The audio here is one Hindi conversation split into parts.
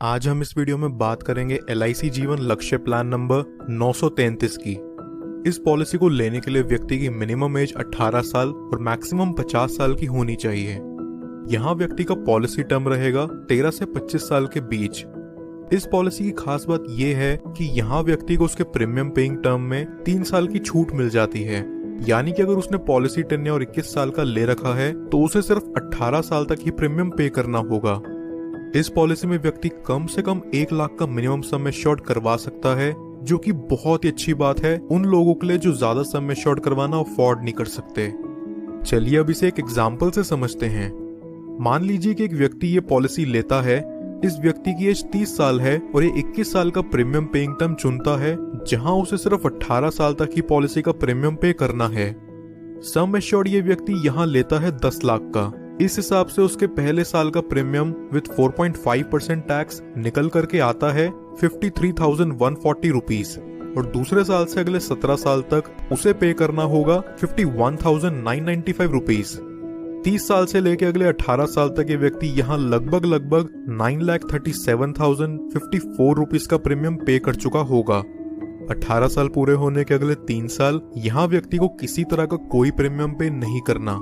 आज हम इस वीडियो में बात करेंगे LIC जीवन लक्ष्य प्लान नंबर 933 की। इस पॉलिसी को लेने के लिए व्यक्ति की मिनिमम एज 18 साल और मैक्सिमम 50 साल की होनी चाहिए। यहाँ व्यक्ति का पॉलिसी टर्म रहेगा 13 से 25 साल के बीच। इस पॉलिसी की खास बात यह है कि यहाँ व्यक्ति को उसके प्रीमियम पेइंग टर्म में 3 साल की छूट मिल जाती है। यानी कि अगर उसने पॉलिसी टेन्योर 21 साल का ले रखा है तो उसे सिर्फ 18 साल तक ही प्रीमियम पे करना होगा। इस पॉलिसी में व्यक्ति कम से कम 1 लाख का मिनिमम सम एश्योर्ड करवा सकता है, जो कि बहुत ही अच्छी बात है उन लोगों के लिए जो ज्यादा सम एश्योर्ड करवाना अफोर्ड नहीं कर सकते। चलिए अब इसे एक एग्जाम्पल से समझते हैं। मान लीजिए कि एक व्यक्ति ये पॉलिसी लेता है। इस व्यक्ति की एज 30 साल है और ये 21 साल का प्रीमियम पेइंग टर्म चुनता है, जहां उसे सिर्फ 18 साल तक ही पॉलिसी का प्रीमियम पे करना है। सम एश्योर्ड ये व्यक्ति यहाँ लेता है 10 लाख का। इस हिसाब से उसके पहले साल का प्रीमियम विद 4.5% टैक्स निकल करके आता है 53,140 रुपीज और दूसरे साल से अगले 17 साल तक उसे पे करना होगा 51,995 रुपीज। 30 साल से लेके अगले 18 साल तक ये व्यक्ति यहाँ लगभग 9,37,054 रुपीज का प्रीमियम पे कर चुका होगा। 18 साल पूरे होने के अगले 3 साल यहाँ व्यक्ति को किसी तरह का कोई प्रीमियम पे नहीं करना।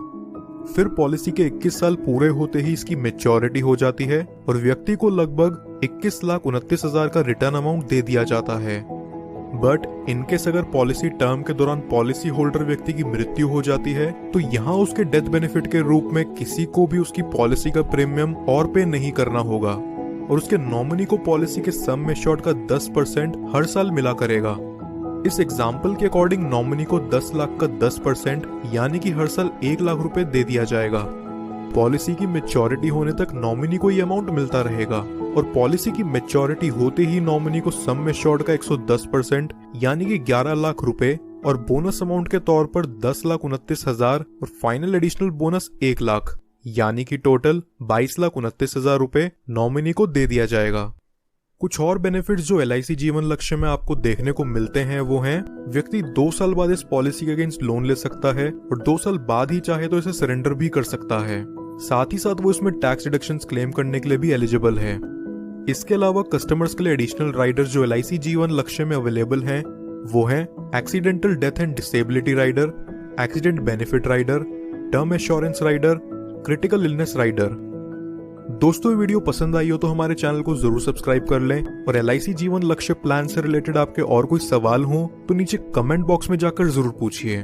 फिर पॉलिसी के 21 साल पूरे होते ही इसकी मैच्योरिटी हो जाती है और व्यक्ति को लगभग 21,29,000 का रिटर्न अमाउंट दे दिया जाता है। बट इनकेस अगर पॉलिसी टर्म के दौरान पॉलिसी होल्डर व्यक्ति की मृत्यु हो जाती है तो यहाँ उसके डेथ बेनिफिट के रूप में किसी को भी उसकी पॉलिसी का प्रीमियम और पे नहीं करना होगा और उसके नॉमिनी को पॉलिसी के सम एश्योर्ड का 10% हर साल मिला करेगा। इस एग्जाम्पल के अकॉर्डिंग नॉमिनी को 10 लाख का 10% यानी कि हर साल 1 लाख रुपए दे दिया जाएगा। पॉलिसी की मैच्योरिटी होने तक नॉमिनी को ये अमाउंट मिलता रहेगा और पॉलिसी की मैच्योरिटी होते ही नॉमिनी को सम एश्योर्ड का 110% यानी कि 11 लाख रुपए और बोनस अमाउंट के तौर पर 10,29,000 और फाइनल एडिशनल बोनस 1 लाख यानी कि टोटल 22,29,000 रुपए नॉमिनी को दे दिया जाएगा। कुछ और बेनिफिट्स जो LIC जीवन लक्ष्य में आपको देखने को मिलते हैं वो हैं, व्यक्ति 2 साल बाद इस पॉलिसी के अगेंस्ट लोन ले सकता है और 2 साल बाद ही चाहे तो इसे सरेंडर भी कर सकता है। साथ ही साथ वो इसमें टैक्स डिडक्शंस क्लेम करने के लिए भी एलिजिबल है। इसके अलावा कस्टमर्स के लिए एडिशनल राइडर्स जो LIC जीवन लक्ष्य में अवेलेबल हैं वो हैं accidental death and disability rider, accident benefit rider, term assurance rider, critical illness rider. दोस्तों ये वीडियो पसंद आई हो तो हमारे चैनल को जरूर सब्सक्राइब कर लें और LIC जीवन लक्ष्य प्लान से रिलेटेड आपके और कोई सवाल हो तो नीचे कमेंट बॉक्स में जाकर जरूर पूछिए।